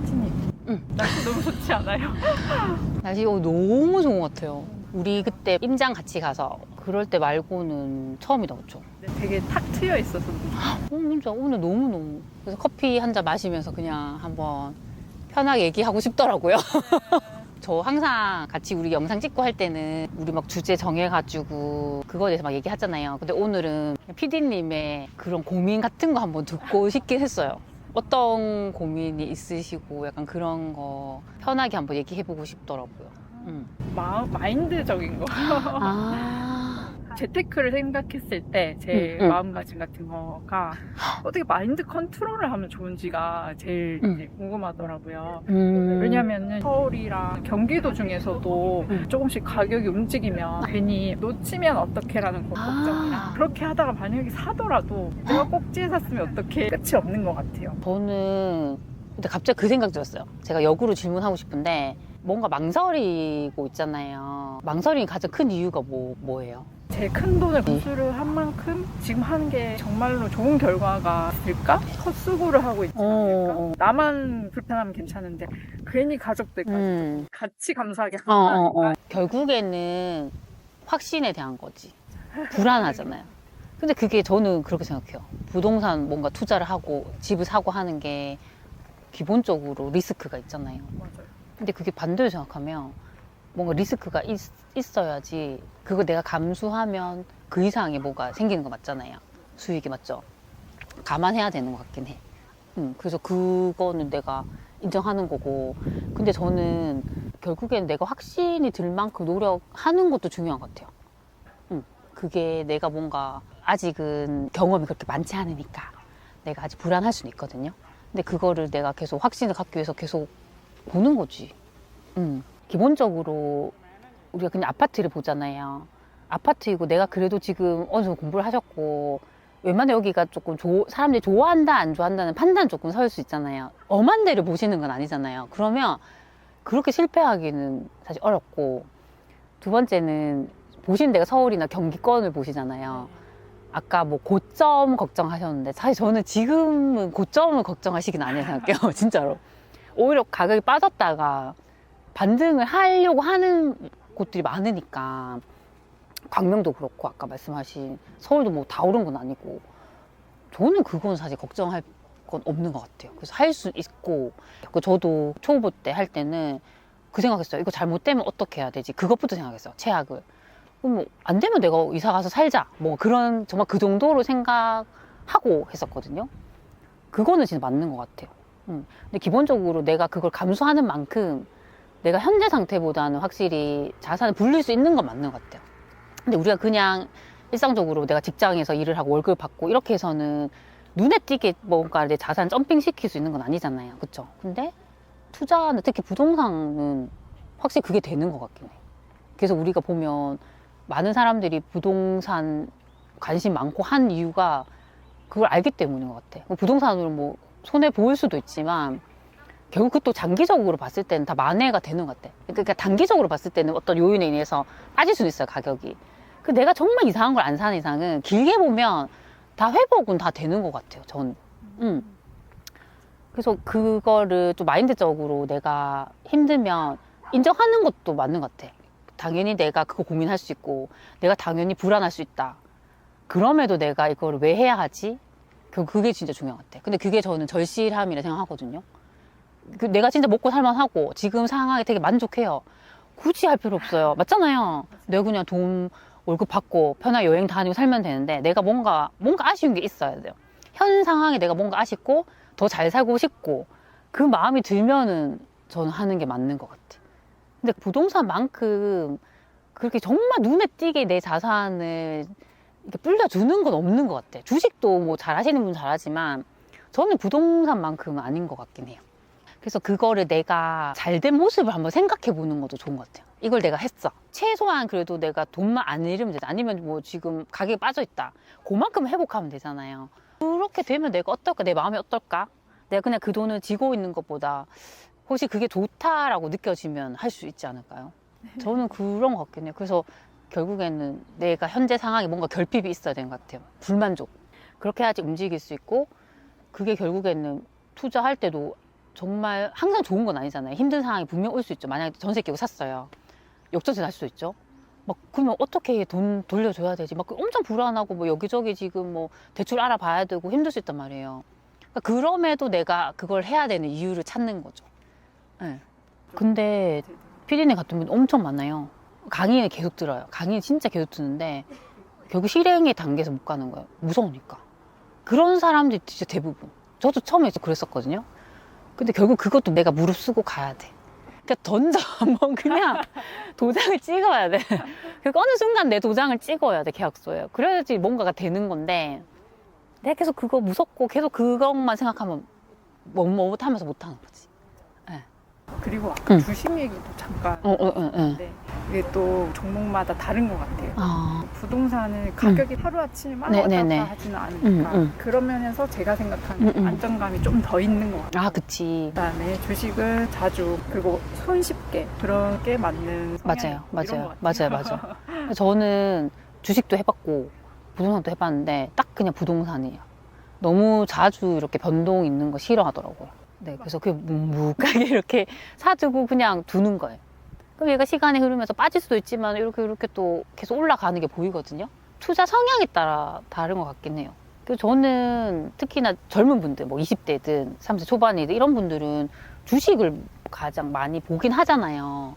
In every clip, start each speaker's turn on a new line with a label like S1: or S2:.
S1: 혜진님.
S2: 응.
S1: 날씨 너무 좋지 않아요?
S2: 날씨 너무 좋은 것 같아요. 우리 그때 임장 같이 가서 그럴 때 말고는 처음이다, 그쵸?
S1: 되게 탁 트여 있어서.
S2: 진짜 오늘 너무너무. 그래서 커피 한 잔 마시면서 그냥 한번 편하게 얘기하고 싶더라고요. 저 항상 같이 우리 영상 찍고 할 때는 우리 막 주제 정해가지고 그거에 대해서 막 얘기하잖아요. 근데 오늘은 PD님의 그런 고민 같은 거 한번 듣고 싶긴 했어요. 어떤 고민이 있으시고 약간 그런 거 편하게 한번 얘기해보고 싶더라고요.
S1: 마인드적인 거.
S2: 아,
S1: 재테크를 생각했을 때 제 마음가짐 같은 거가 어떻게 마인드 컨트롤을 하면 좋은지가 제일 이제 궁금하더라고요. 왜냐면은 서울이랑 경기도 중에서도 조금씩 가격이 움직이면 괜히 놓치면 어떡해라는 걱정이랑 그렇게 하다가 만약에 사더라도 내가 꼭지에 샀으면 어떡해 끝이 없는 것 같아요.
S2: 저는 근데 갑자기 그 생각 들었어요. 제가 역으로 질문하고 싶은데 뭔가 망설이고 있잖아요. 망설이는 가장 큰 이유가 뭐예요?
S1: 제 큰 돈을 분수를 한 만큼 지금 하는 게 정말로 좋은 결과가 있을까? 헛수고를 하고 있지 않을까? 나만 불편하면 괜찮은데 괜히 가족들까지 같이 감사하게 하는 거
S2: 결국에는 확신에 대한 거지. 불안하잖아요. 근데 그게 저는 그렇게 생각해요. 부동산 뭔가 투자를 하고 집을 사고 하는 게 기본적으로 리스크가 있잖아요.
S1: 맞아요.
S2: 근데 그게 반대로 생각하면 뭔가 리스크가 있어야지 그거 내가 감수하면 그 이상의 뭐가 생기는 거 맞잖아요. 수익이 맞죠? 감안해야 되는 것 같긴 해. 그래서 그거는 내가 인정하는 거고. 근데 저는 결국엔 내가 확신이 들 만큼 노력하는 것도 중요한 것 같아요. 그게 내가 뭔가 아직은 경험이 그렇게 많지 않으니까 내가 아직 불안할 수는 있거든요. 근데 그거를 내가 계속 확신을 갖기 위해서 계속 보는 거지. 기본적으로 우리가 그냥 아파트를 보잖아요. 아파트이고 내가 그래도 지금 어느 정도 공부를 하셨고 웬만하면 여기가 조금 사람들이 좋아한다 안 좋아한다는 판단 조금 설 수 있잖아요. 엄한 데를 보시는 건 아니잖아요. 그러면 그렇게 실패하기는 사실 어렵고, 두 번째는 보신 데가 서울이나 경기권을 보시잖아요. 아까 뭐 고점 걱정하셨는데 사실 저는 지금은 고점을 걱정하시긴 아니에요 생각해요. 진짜로. 오히려 가격이 빠졌다가 반등을 하려고 하는 곳들이 많으니까, 광명도 그렇고 아까 말씀하신 서울도 뭐 다 오른 건 아니고, 저는 그건 사실 걱정할 건 없는 것 같아요. 그래서 할 수 있고, 저도 초보 때 할 때는 그 생각했어요. 이거 잘못되면 어떻게 해야 되지? 그것부터 생각했어요. 최악을. 그럼 뭐 안 되면 내가 이사 가서 살자. 뭐 그런 정말 그 정도로 생각하고 했었거든요. 그거는 진짜 맞는 것 같아요. 근데 기본적으로 내가 그걸 감수하는 만큼 내가 현재 상태보다는 확실히 자산을 불릴 수 있는 건 맞는 것 같아요. 근데 우리가 그냥 일상적으로 내가 직장에서 일을 하고 월급을 받고 이렇게 해서는 눈에 띄게 뭔가 내 자산 점핑 시킬 수 있는 건 아니잖아요. 그쵸? 근데 투자는, 특히 부동산은 확실히 그게 되는 것 같긴 해. 그래서 우리가 보면 많은 사람들이 부동산 관심 많고 한 이유가 그걸 알기 때문인 것 같아. 부동산으로 뭐 손해 보일 수도 있지만 결국 그것도 장기적으로 봤을 때는 다 만회가 되는 것 같아. 그러니까 단기적으로 봤을 때는 어떤 요인에 의해서 빠질 수도 있어요, 가격이. 그 내가 정말 이상한 걸 안 사는 이상은 길게 보면 다 회복은 다 되는 것 같아요, 전. 그래서 그거를 좀 마인드적으로 내가 힘들면 인정하는 것도 맞는 것 같아. 당연히 내가 그거 고민할 수 있고, 내가 당연히 불안할 수 있다. 그럼에도 내가 이걸 왜 해야 하지? 그게 진짜 중요한 것 같아. 근데 그게 저는 절실함이라 생각하거든요. 내가 진짜 먹고 살만하고 지금 상황에 되게 만족해요. 굳이 할 필요 없어요. 맞잖아요. 내가 그냥 돈 월급 받고 편하게 여행 다니고 살면 되는데, 내가 뭔가 아쉬운 게 있어야 돼요. 현 상황에 내가 뭔가 아쉽고 더 잘 살고 싶고 그 마음이 들면은 저는 하는 게 맞는 것 같아. 근데 부동산만큼 그렇게 정말 눈에 띄게 내 자산을 이렇게 불려주는 건 없는 것 같아. 주식도 뭐 잘하시는 분 잘하지만 저는 부동산만큼은 아닌 것 같긴 해요. 그래서 그거를 내가 잘된 모습을 한번 생각해 보는 것도 좋은 것 같아요. 이걸 내가 했어. 최소한 그래도 내가 돈만 안 잃으면 되잖아. 아니면 뭐 지금 가격이 빠져 있다. 그만큼 회복하면 되잖아요. 그렇게 되면 내가 어떨까? 내 마음이 어떨까? 내가 그냥 그 돈을 쥐고 있는 것보다 혹시 그게 좋다라고 느껴지면 할 수 있지 않을까요? 저는 그런 것 같긴 해요. 그래서 결국에는 내가 현재 상황에 뭔가 결핍이 있어야 되는 것 같아요. 불만족. 그렇게 해야지 움직일 수 있고, 그게 결국에는 투자할 때도 정말 항상 좋은 건 아니잖아요. 힘든 상황이 분명 올 수 있죠. 만약에 전세 끼고 샀어요. 역전세 날 수도 있죠. 막 그러면 어떻게 돈 돌려줘야 되지? 막 엄청 불안하고 뭐 여기저기 지금 뭐 대출 알아봐야 되고 힘들 수 있단 말이에요. 그러니까 그럼에도 내가 그걸 해야 되는 이유를 찾는 거죠. 네. 근데 피디님 같은 분 엄청 많아요. 강의는 계속 들어요. 강의는 진짜 계속 듣는데 결국 실행의 단계에서 못 가는 거예요. 무서우니까. 그런 사람들이 진짜 대부분. 저도 처음에 그랬었거든요. 근데 결국 그것도 내가 무릅쓰고 가야 돼. 그러니까 던져 한번 그냥 도장을 찍어야 돼. 그러니까 어느 순간 내 도장을 찍어야 돼, 계약서에. 그래야지 뭔가가 되는 건데 내가 계속 그거 무섭고 계속 그것만 생각하면 못하면서 못하는 거지. 네.
S1: 그리고 아까 주식 얘기도 잠깐 했는데 이게 또 종목마다 다른 것 같아요. 부동산은 가격이 하루아침에 막 왔다 갔다 하지는 않으니까 그런 면에서 제가 생각하는 안정감이 좀 더 있는 것 같아요.
S2: 그치.
S1: 그다음에 주식은 자주 그리고 손쉽게 그런 게 맞는 성향이 이런 것 같아요.
S2: 맞아요. 저는 주식도 해봤고 부동산도 해봤는데 딱 그냥 부동산이에요. 너무 자주 이렇게 변동 있는 거 싫어하더라고요. 네, 그래서 그 묵묵하게 이렇게 사두고 그냥 두는 거예요. 그럼 얘가 시간이 흐르면서 빠질 수도 있지만 이렇게 또 계속 올라가는 게 보이거든요. 투자 성향에 따라 다른 것 같긴 해요. 그래서 저는 특히나 젊은 분들, 뭐 20대든 30대 초반이든 이런 분들은 주식을 가장 많이 보긴 하잖아요.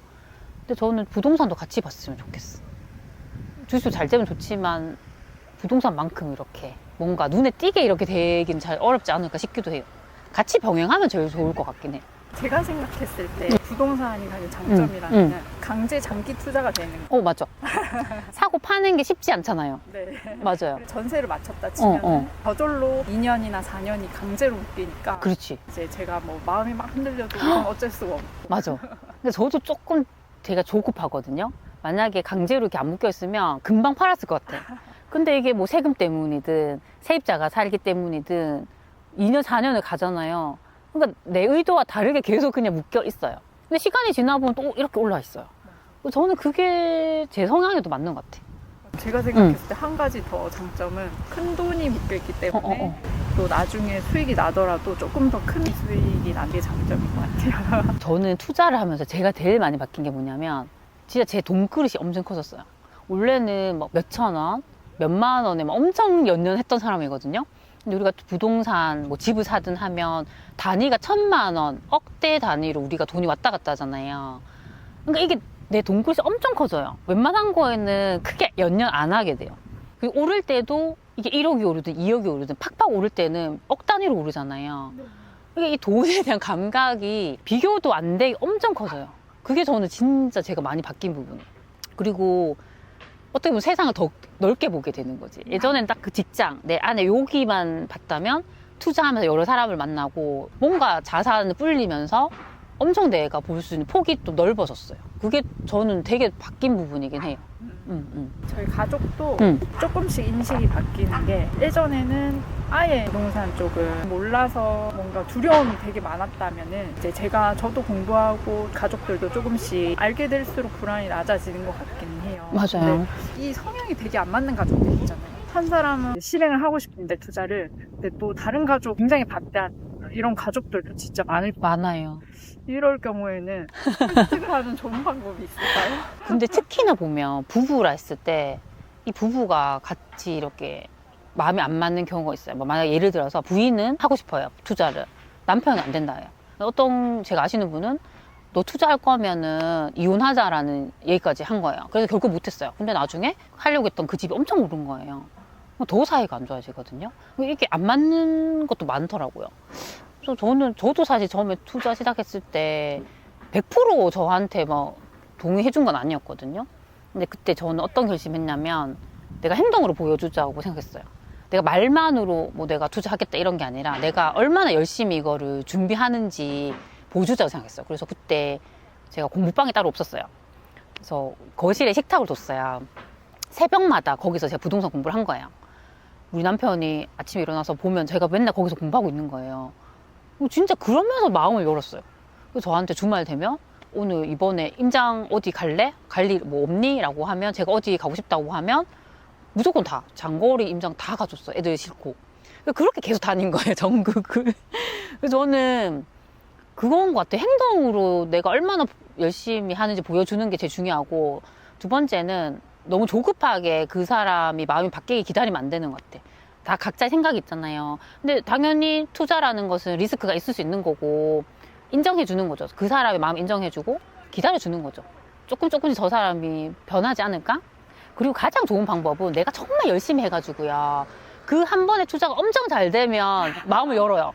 S2: 근데 저는 부동산도 같이 봤으면 좋겠어. 주식도 잘 되면 좋지만 부동산만큼 이렇게 뭔가 눈에 띄게 이렇게 되긴 잘 어렵지 않을까 싶기도 해요. 같이 병행하면 제일 좋을 것 같긴 해요.
S1: 제가 생각했을 때 부동산이 가진 장점이라면 강제 장기 투자가 되는 거.
S2: 맞아. 사고 파는 게 쉽지 않잖아요.
S1: 네.
S2: 맞아요.
S1: 전세를 맞췄다 치면 저절로 2년이나 4년이 강제로 묶이니까.
S2: 그렇지.
S1: 이제 제가 뭐 마음이 막 흔들려도 그건 어쩔 수가 없고.
S2: 맞아. 근데 저도 조금 제가 조급하거든요. 만약에 강제로 이렇게 안 묶여 있으면 금방 팔았을 것 같아. 근데 이게 뭐 세금 때문이든 세입자가 살기 때문이든 2년, 4년을 가잖아요. 그러니까 내 의도와 다르게 계속 그냥 묶여 있어요. 근데 시간이 지나보면 또 이렇게 올라와 있어요. 저는 그게 제 성향에도 맞는 것 같아요.
S1: 제가 생각했을 때 한 가지 더 장점은 큰 돈이 묶여있기 때문에 또 나중에 수익이 나더라도 조금 더 큰 수익이 나는 게 장점인 것 같아요.
S2: 저는 투자를 하면서 제가 제일 많이 바뀐 게 뭐냐면 진짜 제 돈그릇이 엄청 커졌어요. 원래는 뭐 몇천 원, 몇만 원에 막 엄청 연연했던 사람이거든요. 근데 우리가 부동산, 뭐 집을 사든 하면 단위가 1,000만 원, 억대 단위로 우리가 돈이 왔다 갔다 하잖아요. 그러니까 이게 내 돈그릇이 엄청 커져요. 웬만한 거에는 크게 연연 안 하게 돼요. 그리고 오를 때도 이게 1억이 오르든 2억이 오르든 팍팍 오를 때는 억 단위로 오르잖아요. 그러니까 이 돈에 대한 감각이 비교도 안 되게 엄청 커져요. 그게 저는 진짜 제가 많이 바뀐 부분이에요. 그리고 어떻게 보면 세상을 더 넓게 보게 되는 거지. 예전엔 딱 그 직장, 내 안에 여기만 봤다면 투자하면서 여러 사람을 만나고 뭔가 자산을 불리면서 엄청 내가 볼 수 있는 폭이 또 넓어졌어요. 그게 저는 되게 바뀐 부분이긴 해요.
S1: 저희 가족도 조금씩 인식이 바뀌는 게 예전에는 아예 부동산 쪽을 몰라서 뭔가 두려움이 되게 많았다면은 이제 저도 공부하고 가족들도 조금씩 알게 될수록 불안이 낮아지는 것 같긴 해요.
S2: 맞아요.
S1: 이 성향이 되게 안 맞는 가족들 있잖아요. 한 사람은 실행을 하고 싶은데 투자를 근데 또 다른 가족 굉장히 반대한 이런 가족들도 진짜
S2: 많아요.
S1: 이럴 경우에는 선택을 하는 좋은 방법이 있을까요?
S2: 근데 특히나 보면 부부라 했을 때 이 부부가 같이 이렇게 마음이 안 맞는 경우가 있어요. 뭐 만약 예를 들어서 부인은 하고 싶어요, 투자를. 남편은 안 된다 해요. 어떤 제가 아시는 분은 너 투자할 거면은 이혼하자라는 얘기까지 한 거예요. 그래서 결국 못했어요. 근데 나중에 하려고 했던 그 집이 엄청 오른 거예요. 더 사이가 안 좋아지거든요. 이게 안 맞는 것도 많더라고요. 그래서 저도 사실 처음에 투자 시작했을 때 100% 저한테 뭐 동의해 준 건 아니었거든요. 근데 그때 저는 어떤 결심했냐면 내가 행동으로 보여주자고 생각했어요. 내가 말만으로 뭐 내가 투자하겠다 이런 게 아니라 내가 얼마나 열심히 이거를 준비하는지 보여주자고 생각했어요. 그래서 그때 제가 공부방이 따로 없었어요. 그래서 거실에 식탁을 뒀어요. 새벽마다 거기서 제가 부동산 공부를 한 거예요. 우리 남편이 아침에 일어나서 보면 제가 맨날 거기서 공부하고 있는 거예요. 진짜 그러면서 마음을 열었어요. 그래서 저한테 주말 되면 오늘 이번에 임장 어디 갈래? 갈 일 뭐 없니? 라고 하면 제가 어디 가고 싶다고 하면 무조건 다 장거리 임장 다 가줬어요. 애들 싫고. 그렇게 계속 다닌 거예요, 전국을. 그래서 저는 그건 것 같아. 행동으로 내가 얼마나 열심히 하는지 보여주는 게 제일 중요하고, 두 번째는 너무 조급하게 그 사람이 마음이 바뀌게 기다리면 안 되는 것 같아. 다 각자의 생각이 있잖아요. 근데 당연히 투자라는 것은 리스크가 있을 수 있는 거고, 인정해 주는 거죠. 그 사람의 마음 인정해 주고 기다려 주는 거죠. 조금씩 저 사람이 변하지 않을까? 그리고 가장 좋은 방법은 내가 정말 열심히 해가지고요. 그 한 번의 투자가 엄청 잘 되면 마음을 열어요.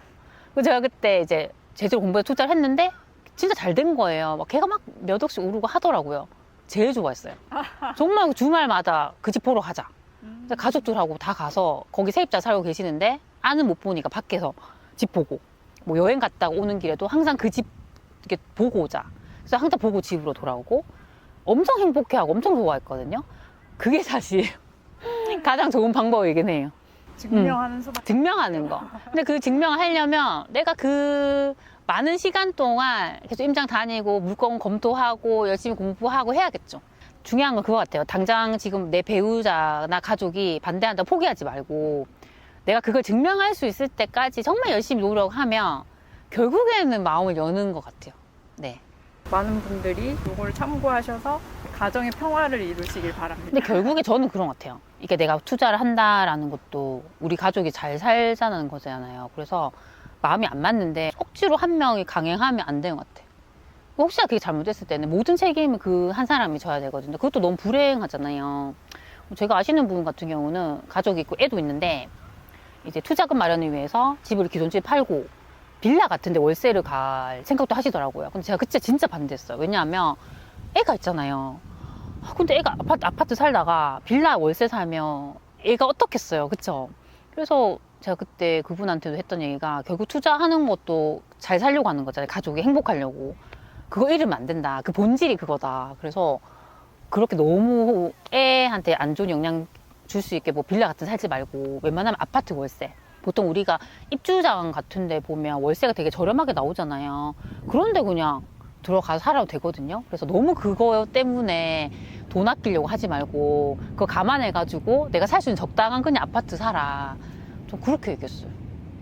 S2: 그래서 제가 그때 이제 제대로 공부에 투자를 했는데 진짜 잘 된 거예요. 막 걔가 막 몇 억씩 오르고 하더라고요. 제일 좋아했어요. 정말 주말마다 그 집 보러 가자. 가족들하고 다 가서 거기 세입자 살고 계시는데 아는 못 보니까 밖에서 집 보고 뭐 여행 갔다 오는 길에도 항상 그 집 이렇게 보고 오자. 그래서 항상 보고 집으로 돌아오고 엄청 행복해하고 엄청 좋아했거든요. 그게 사실 가장 좋은 방법이긴 해요.
S1: 증명하는 수밖에.
S2: 증명하는 거. 근데 그 증명을 하려면 내가 그 많은 시간 동안 계속 임장 다니고 물건 검토하고 열심히 공부하고 해야겠죠. 중요한 건 그거 같아요. 당장 지금 내 배우자나 가족이 반대한다고 포기하지 말고 내가 그걸 증명할 수 있을 때까지 정말 열심히 노력하면 결국에는 마음을 여는 것 같아요. 네.
S1: 많은 분들이 이걸 참고하셔서 가정의 평화를 이루시길 바랍니다.
S2: 근데 결국에 저는 그런 것 같아요. 이게 내가 투자를 한다라는 것도 우리 가족이 잘 살자는 거잖아요. 그래서 마음이 안 맞는데 억지로 한 명이 강행하면 안 되는 것 같아요. 혹시나 그게 잘못됐을 때는 모든 책임을 그 한 사람이 져야 되거든요. 그것도 너무 불행하잖아요. 제가 아시는 분 같은 경우는 가족이 있고 애도 있는데 이제 투자금 마련을 위해서 집을 기존집에 팔고 빌라 같은데 월세를 갈 생각도 하시더라고요. 근데 제가 그때 진짜 반대했어요. 왜냐하면 애가 있잖아요. 근데 애가 아파트 살다가 빌라 월세 살면 애가 어떻겠어요. 그쵸? 그래서 제가 그때 그분한테도 했던 얘기가 결국 투자하는 것도 잘 살려고 하는 거잖아요. 가족이 행복하려고. 그거 잃으면 안 된다. 그 본질이 그거다. 그래서 그렇게 너무 애한테 안 좋은 영향 줄 수 있게 뭐 빌라 같은 데 살지 말고 웬만하면 아파트 월세. 보통 우리가 입주장 같은 데 보면 월세가 되게 저렴하게 나오잖아요. 그런데 그냥 들어가서 살아도 되거든요. 그래서 너무 그거 때문에 돈 아끼려고 하지 말고 그거 감안해가지고 내가 살 수 있는 적당한 그냥 아파트 사라. 좀 그렇게 얘기했어요.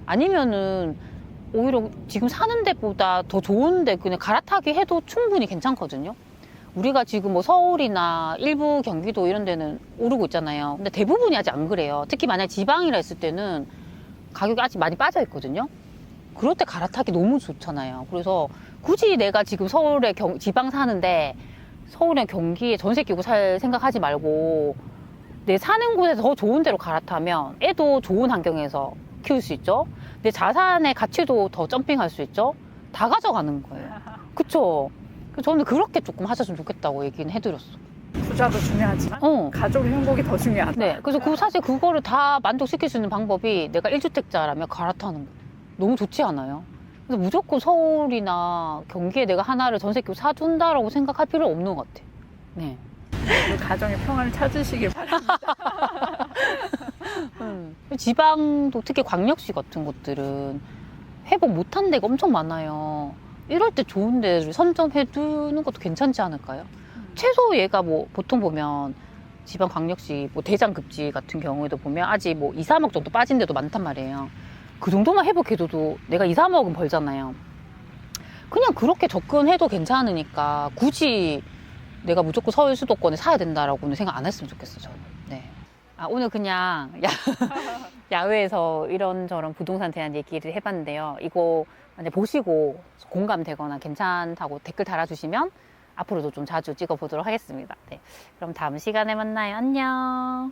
S2: 아니면은 오히려 지금 사는 데보다 더 좋은데 그냥 갈아타기 해도 충분히 괜찮거든요. 우리가 지금 뭐 서울이나 일부 경기도 이런 데는 오르고 있잖아요. 근데 대부분이 아직 안 그래요. 특히 만약 지방이라 했을 때는 가격이 아직 많이 빠져 있거든요. 그럴 때 갈아타기 너무 좋잖아요. 그래서 굳이 내가 지금 서울에 지방 사는데 서울이나 경기에 전세 끼고 살 생각하지 말고 내 사는 곳에서 더 좋은 데로 갈아타면 애도 좋은 환경에서 키울 수 있죠. 내 자산의 가치도 더 점핑할 수 있죠. 다 가져가는 거예요. 그쵸? 저는 그렇게 조금 하셨으면 좋겠다고 얘기는 해드렸어.
S1: 투자도 중요하지만 가족의 행복이 더 중요하다.
S2: 네, 그래서 사실 그거를 다 만족시킬 수 있는 방법이 내가 1주택자라면 갈아타는 거. 너무 좋지 않아요? 그래서 무조건 서울이나 경기에 내가 하나를 전세 끼고 사둔다라고 생각할 필요 없는 것 같아. 네.
S1: 그 가정의 평화를 찾으시길 바랍니다.
S2: 지방도 특히 광역시 같은 곳들은 회복 못한 데가 엄청 많아요. 이럴 때 좋은 데를 선점해두는 것도 괜찮지 않을까요? 최소 얘가 뭐 보통 보면 지방 광역시 뭐 대장급지 같은 경우에도 보면 아직 뭐 2, 3억 정도 빠진 데도 많단 말이에요. 그 정도만 회복해줘도 내가 2, 3억은 벌잖아요. 그냥 그렇게 접근해도 괜찮으니까 굳이 내가 무조건 서울 수도권에 사야 된다라고는 생각 안 했으면 좋겠어, 저는. 네. 오늘 그냥 야외에서 이런저런 부동산에 대한 얘기를 해봤는데요. 이거 만약 보시고 공감되거나 괜찮다고 댓글 달아주시면 앞으로도 좀 자주 찍어보도록 하겠습니다. 네. 그럼 다음 시간에 만나요. 안녕.